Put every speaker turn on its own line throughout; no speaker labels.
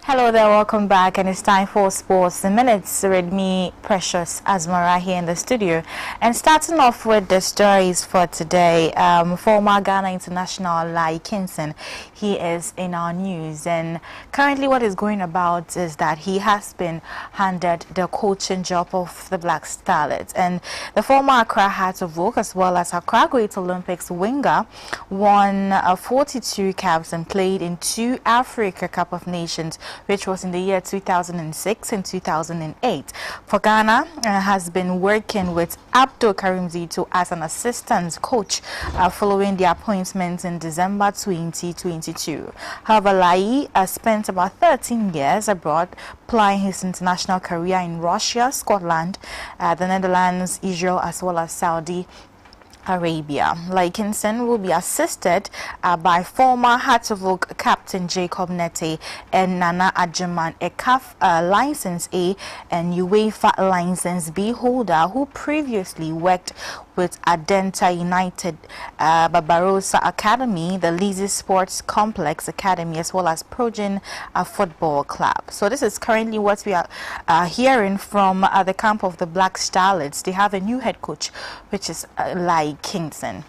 Hello there, welcome back, and it's time for Sports in Minutes with me, Precious AZUMAH, here in the studio. And starting off with the stories for today, former Ghana international Lai Kinson, he is in our news, and currently what is going about is that he has been handed the coaching job of the Black Starlets, and the former Accra Hearts of Oak as well as Accra Great Olympics winger won 42 caps and played in 2 Africa Cup of Nations, which was in the year 2006 and 2008. For Ghana, has been working with Abdul Karim Zito as an assistant coach following the appointment in December 2022. However, Lai spent about 13 years abroad, plying his international career in Russia, Scotland, the Netherlands, Israel, as well as Saudi Arabia. Lai Kinson will be assisted by former Hearts of Oak captain Jacob Nete and Nana Adjaman, a CAF License A and UEFA License B holder who previously worked with Adenta United, Barbarossa Academy, the Lizzie Sports Complex Academy, as well as Progen Football Club. So this is currently what we are hearing from the camp of the Black Starlets. They have a new head coach, which is Lai Kinson.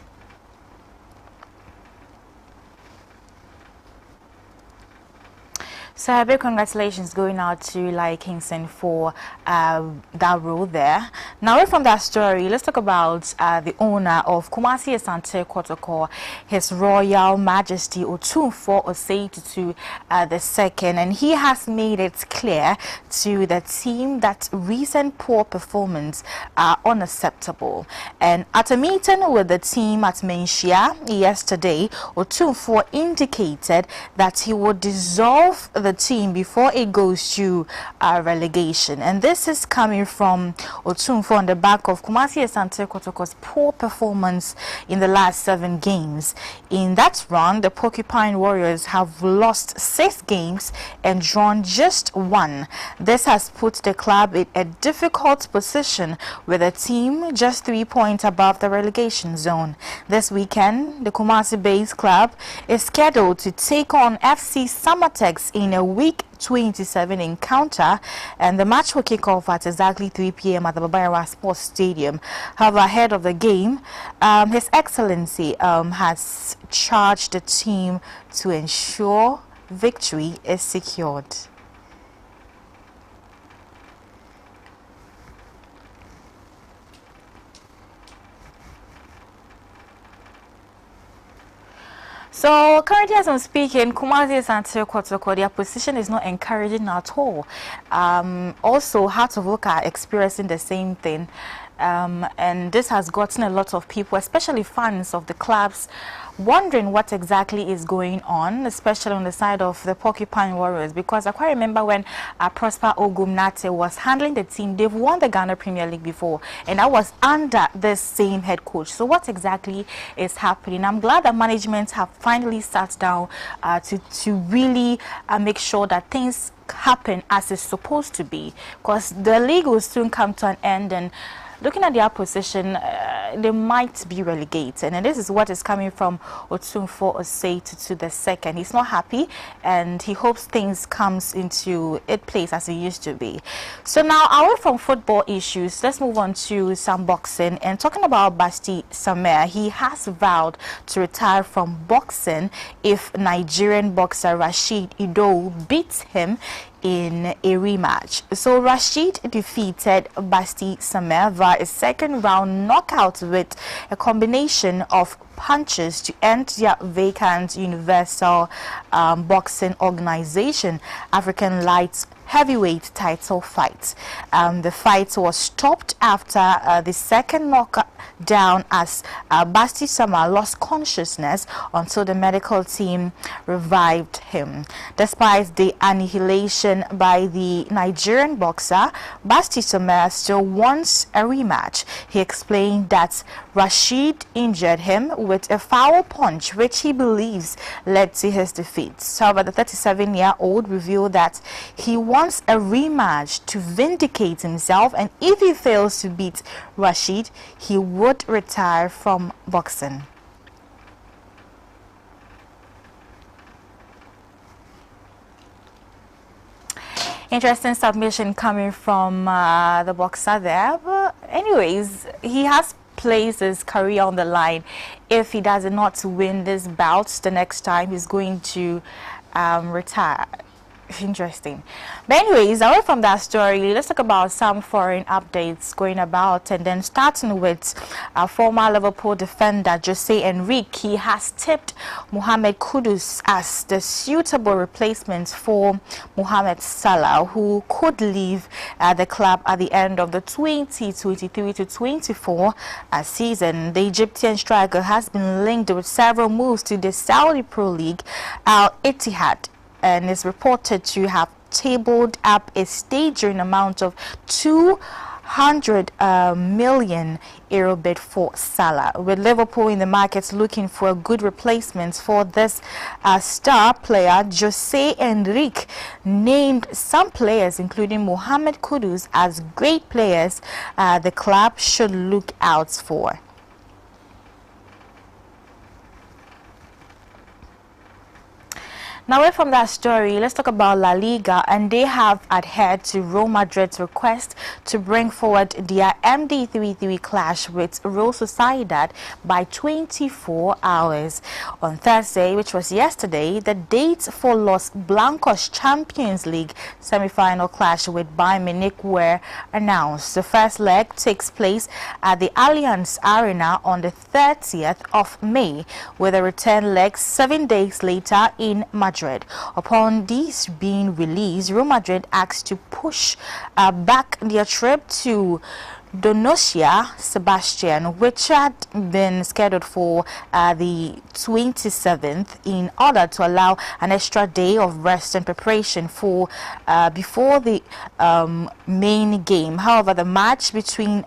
So a big congratulations going out to Lai Kinson for that role there. Now, away from that story, let's talk about the owner of Kumasi Asante Kotoko, His Royal Majesty Otumfuo Osei Tutu II, and he has made it clear to the team that recent poor performance are unacceptable. And at a meeting with the team at Menchia yesterday, Otumfuo indicated that he would dissolve the team before it goes to relegation, and this is coming from Otumfuo on the back of Kumasi Asante Kotoko's poor performance in the last 7 games. In that run, the Porcupine Warriors have lost 6 games and drawn just 1. This has put the club in a difficult position, with the team just 3 points above the relegation zone. This weekend, the Kumasi-based club is scheduled to take on FC Samatex in a Week 27 encounter, and the match will kick off at exactly 3 p.m. at the Babayara Sports Stadium. However, ahead of the game, His Excellency has charged the team to ensure victory is secured. So currently, as I'm speaking, Kumasi Asante Kotoko, their position is not encouraging at all. Also, Hearts of Oak are experiencing the same thing, and this has gotten a lot of people, especially fans of the clubs, wondering what exactly is going on, especially on the side of the Porcupine Warriors, because I quite remember when Prosper Ogumnate was handling the team. They've won the Ghana Premier League before, and that was under this same head coach. So what exactly is happening? I'm glad that management have finally sat down to really make sure that things happen as it's supposed to be, because the league will soon come to an end, and looking at their position, they might be relegated. And this is what is coming from Otumfuo Osei Tutu II. He's not happy, and he hopes things comes into its place as it used to be. So now, away from football issues, let's move on to some boxing. And talking about Basti Samer, he has vowed to retire from boxing if Nigerian boxer Rashid Ido beats him in a rematch. So Rashid defeated Basti Samer via a second-round knockout with a combination of punches to end their vacant Universal Boxing Organization African Light Heavyweight title fight. The fight was stopped after the second knockdown as Basti Samer lost consciousness until the medical team revived him. Despite the annihilation by the Nigerian boxer, Basti Samer still wants a rematch. He explained that Rashid injured him with a foul punch, which he believes led to his defeat. However, the 37-year-old revealed that he wants a rematch to vindicate himself, and if he fails to beat Rashid, he would retire from boxing. Interesting submission coming from the boxer there. But anyways, he has placed his career on the line. If he does not win this bout, the next time he's going to retire. Interesting. But anyways, away from that story, let's talk about some foreign updates going about, and then starting with former Liverpool defender Jose Enrique. He has tipped Mohamed Kudus as the suitable replacement for Mohamed Salah, who could leave the club at the end of the 2023-24 season. The Egyptian striker has been linked with several moves to the Saudi Pro League, Al Ittihad, and is reported to have tabled up a staggering amount of 200 million euro bid for Salah, with Liverpool in the market looking for a good replacement for this star player. Jose Enrique named some players, including Mohamed Kudus, as great players the club should look out for. Now, away from that story, let's talk about La Liga, and they have adhered to Real Madrid's request to bring forward their MD33 clash with Real Sociedad by 24 hours. On Thursday, which was yesterday, the dates for Los Blancos Champions League semi-final clash with Bayern Munich were announced. The first leg takes place at the Allianz Arena on the 30th of May, with a return leg 7 days later in Madrid. Upon these being released, Real Madrid asked to push back their trip to Donostia Sebastian, which had been scheduled for the 27th, in order to allow an extra day of rest and preparation for before the main game. However, the match between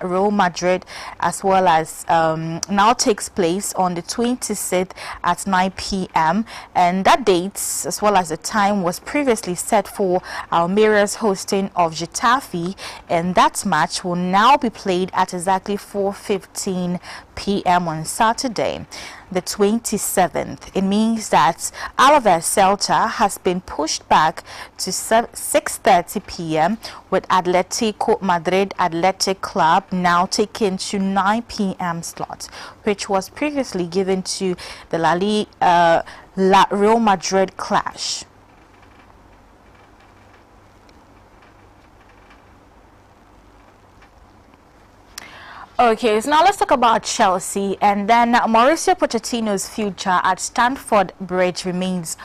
Real Madrid as well as now takes place on the 26th at 9 p.m. and that date as well as the time was previously set for Almeria's hosting of Getafe, and that match will now be played at exactly 4:15 p.m. on Saturday, the 27th. It means that Alaves Celta has been pushed back to 6:30 p.m. with Atletico Madrid Athletic Club now taken to 9 p.m. slot, which was previously given to the La Real Madrid clash. Okay, so now let's talk about Chelsea, and then Mauricio Pochettino's future at Stamford Bridge remains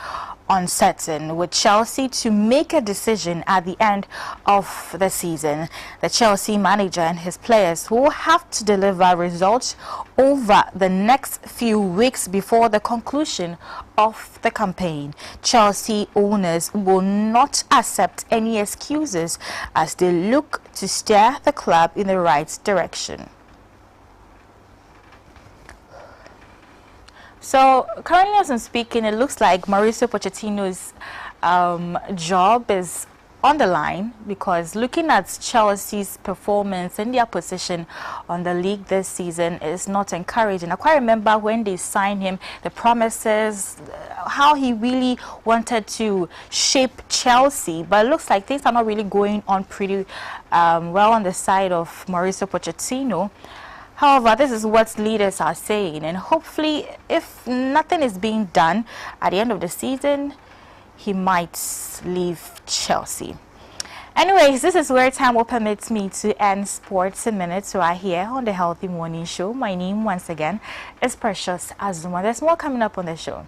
uncertain, with Chelsea to make a decision at the end of the season. The Chelsea manager and his players will have to deliver results over the next few weeks before the conclusion of the campaign. Chelsea owners will not accept any excuses as they look to steer the club in the right direction. So currently, as I'm speaking, it looks like Mauricio Pochettino's job is on the line, because looking at Chelsea's performance and their position on the league this season is not encouraging. I quite remember when they signed him, the promises, how he really wanted to shape Chelsea, but it looks like things are not really going on pretty well on the side of Mauricio Pochettino. However, this is what leaders are saying, and hopefully, if nothing is being done at the end of the season, he might leave Chelsea. Anyways, this is where time will permit me to end Sports in Minutes right here on the Healthy Morning Show. My name, once again, is Precious AZUMAH. There's more coming up on the show.